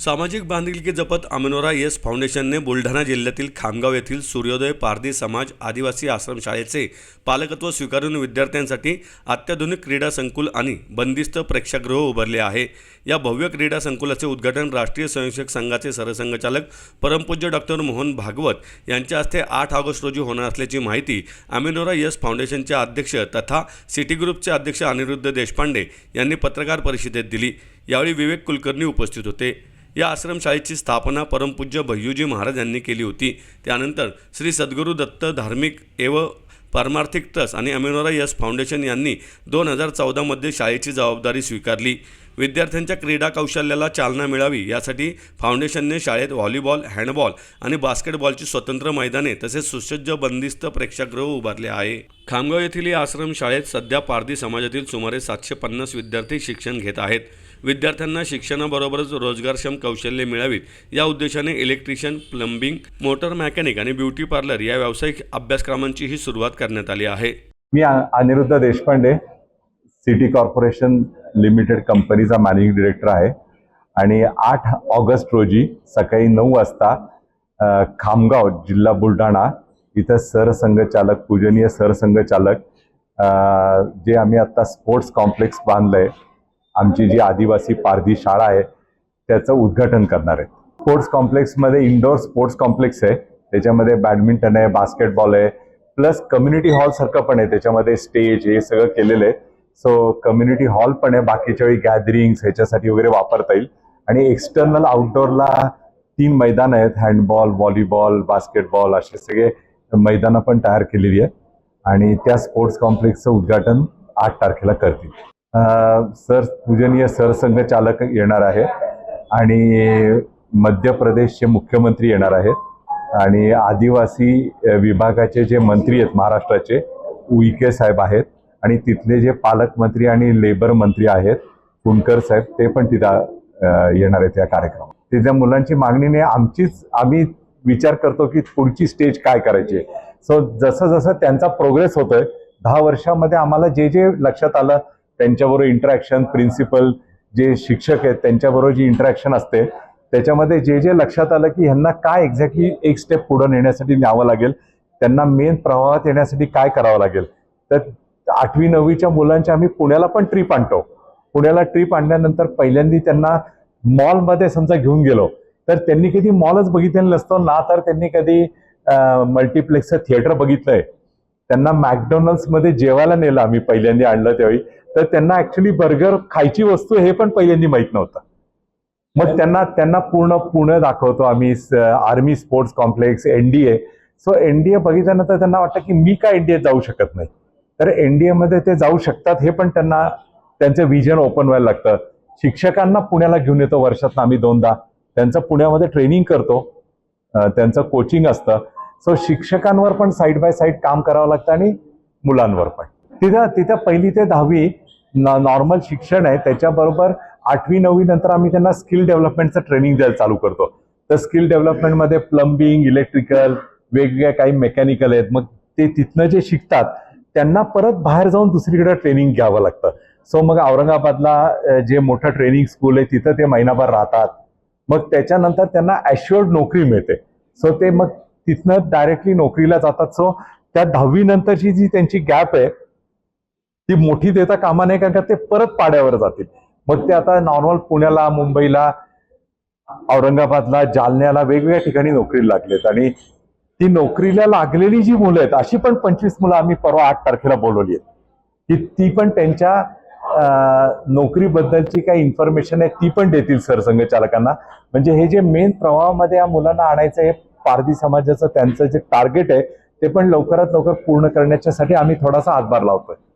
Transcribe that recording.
सामाजिक बांधिलकी जपत अमेनोरा येस फाउंडेशनने बुलढाणा जिल्ह्यातील खामगाव येथील सूर्योदय पारधी समाज आदिवासी आश्रमशाळेचे पालकत्व स्वीकारून विद्यार्थ्यांसाठी अत्याधुनिक क्रीडा संकुल आणि बंदिस्त प्रेक्षागृह उभारले आहे। या भव्य क्रीडा संकुलाचे उद्घाटन राष्ट्रीय स्वयंसेवक संघाचे सरसंघचालक परमपूज्य डॉक्टर मोहन भागवत यांच्या हस्ते 8 ऑगस्ट रोजी होणार असल्याची माहिती अमेनोरा येस फाउंडेशनचे अध्यक्ष तथा सिटी ग्रुपचे अध्यक्ष अनिरुद्ध देशपांडे यांनी पत्रकार परिषदेत दिली। यावेळी विवेक कुलकर्णी उपस्थित होते। या आश्रमशाळेची स्थापना परमपूज्य भय्यूजी महाराज यांनी केली होती। त्यानंतर श्री सद्गुरू दत्त धार्मिक एवं परमार्थिक ट्रस्ट आणि अमेनोरा येस फाउंडेशन यांनी 2014 मध्ये शाळेची जबाबदारी स्वीकारली। विद्यार्थ्यांच्या क्रीडा कौशल्याला चालना मिळावी यासाठी फाउंडेशनने शाळेत व्हॉलीबॉल, हँडबॉल आणि बास्केटबॉलची स्वतंत्र मैदाने तसेच सुसज्ज बंदिस्त प्रेक्षागृह उभारले आहे। खामगाव येथील या आश्रमशाळेत सध्या पारधी समाजातील सुमारे 750 विद्यार्थी शिक्षण घेत आहेत। विद्यार्थ्यांना शिक्षणाबरोबरच रोजगारक्षम कौशल्ये मिळावीत या उद्देशाने इलेक्ट्रिशियन, प्लंबिंग, मोटर मेकॅनिक आणि ब्युटी पार्लर या व्यावसायिक अभ्यासक्रमांचीही सुरुवात करण्यात आली आहे। मी Aniruddha Deshpande, city corporation limited कंपनीचा मॅनेजिंग डायरेक्टर आहे आणि 8 ऑगस्ट रोजी सकाळी 9 वाजता खामगाव जिल्हा बुलढाणा इथं सरसंघचालक पूजनीय सरसंघचालक जे आम्ही आता स्पोर्ट्स कॉम्प्लेक्स बांधलंय, आमची जी आदिवासी पारधी शाळा आहे त्याचं उद्घाटन करणार आहे। स्पोर्ट्स कॉम्प्लेक्समध्ये इंडोर स्पोर्ट्स कॉम्प्लेक्स आहे, त्याच्यामध्ये बॅडमिंटन आहे, बास्केटबॉल आहे, प्लस कम्युनिटी हॉल सारखं पण आहे, त्याच्यामध्ये स्टेज हे सगळं केलेलं आहे। सो कम्युनिटी हॉल पण आहे, बाकीच्या वेळी गॅदरिंग्स ह्याच्यासाठी वगैरे वापरता येईल। आणि एक्सटर्नल आउटडोअरला 3 मैदान आहेत, हँडबॉल, व्हॉलीबॉल, बास्केटबॉल असे सगळे मैदानं पण तयार केलेली आहेत आणि त्या स्पोर्ट्स कॉम्प्लेक्सचं उद्घाटन 8 तारखेला करतील। पूजनीय सरसंघचालक येणार आहे आणि मध्य प्रदेशचे मुख्यमंत्री येणार आहेत आणि आदिवासी विभागाचे जे मंत्री आहेत महाराष्ट्राचे उईके साहेब आहेत आणि तिथले जे पालकमंत्री आणि लेबर मंत्री आहेत कुणकर साहेब ते पण तिथं येणार आहेत या कार्यक्रमात। तिथल्या मुलांची मागणीने आम्ही विचार करतो की पुढची स्टेज काय करायची आहे। सो जसं जसं त्यांचा प्रोग्रेस होतोय 10 वर्षामध्ये आम्हाला जे लक्षात आलं त्यांच्याबरोबर इंटरॅक्शन, प्रिन्सिपल जे शिक्षक आहेत त्यांच्याबरोबर जी इंटरॅक्शन असते त्याच्यामध्ये जे लक्षात आलं की ह्यांना काय एक्झॅक्टली एक स्टेप पुढे नेण्यासाठी न्यावं लागेल, त्यांना मेन प्रवाहात येण्यासाठी काय करावं लागेल, तर 8वी 9वीच्या मुलांच्या आम्ही पुण्याला पण ट्रिप आणतो। पुण्याला ट्रिप आणल्यानंतर पहिल्यांदा त्यांना मॉलमध्ये समजा घेऊन गेलो तर त्यांनी कधी मॉलच बघितलेलं नसतो ना, तर त्यांनी कधी मल्टिप्लेक्सचं थिएटर बघितलंय, त्यांना मॅकडॉनल्ड्समध्ये जेवायला नेलं आम्ही पहिल्यांदा आणलं त्यावेळी, तर त्यांना ऍक्च्युली बर्गर खायची वस्तू हे पण पहिल्यांदा माहित नव्हतं। मग त्यांना पूर्ण पुणे दाखवतो आम्ही, army sports complex, NDA. So NDA बघितल्यानंतर त्यांना वाटतं की मी का एनडीए जाऊ शकत नाही, तर एनडीए मध्ये ते जाऊ शकतात हे पण त्यांना त्यांचं विजन ओपन व्हायला लागतं। शिक्षकांना पुण्याला घेऊन येतो वर्षातून आम्ही 2दा, त्यांचं पुण्यामध्ये ट्रेनिंग करतो, त्यांचं कोचिंग असतं। सो शिक्षकांवर पण साईड बाय साईड काम करावं लागतं आणि मुलांवर पण। तिथं 1ली ते 10वी नॉर्मल शिक्षण आहे, त्याच्याबरोबर 8वी 9वी नंतर आम्ही त्यांना स्किल डेव्हलपमेंटचं ट्रेनिंग द्यायला चालू करतो। तर स्किल डेव्हलपमेंटमध्ये प्लंबिंग, इलेक्ट्रिकल, वेगवेगळ्या काही मेकॅनिकल आहेत, मग ते तिथनं जे शिकतात त्यांना परत बाहेर जाऊन दुसरीकडे ट्रेनिंग घ्यावं लागतं। सो मग औरंगाबादला जे मोठं ट्रेनिंग स्कूल आहे तिथं ते महिनाभर राहतात, मग त्याच्यानंतर त्यांना ॲश्युअर्ड नोकरी मिळते। सो ते मग तिथनं डायरेक्टली नोकरीला जातात। सो त्या 10वी नंतरची जी त्यांची गॅप आहे ती मोठी देता कामा नये, कारण का ते परत पाड्यावर जातील। मग ते आता नॉर्मल पुण्याला, मुंबईला, औरंगाबादला, जालन्याला वेगवेगळ्या ठिकाणी नोकरीला लागलेत आणि ती नोकरीला लागलेली जी मुलं आहेत अशी पण 25 मुलं आम्ही परवा 8 तारखेला बोलवली आहेत की ती पण त्यांच्या नोकरीबद्दलची काही इन्फॉर्मेशन आहे ती पण देतील सरसंघचालकांना। म्हणजे हे जे मेन प्रवाहामध्ये या मुलांना आणायचं हे पारधी समाजाचं त्यांचं जे टार्गेट आहे ते पण लवकरात लवकर पूर्ण करण्यासाठी आम्ही थोडासा हातभार लावतोय।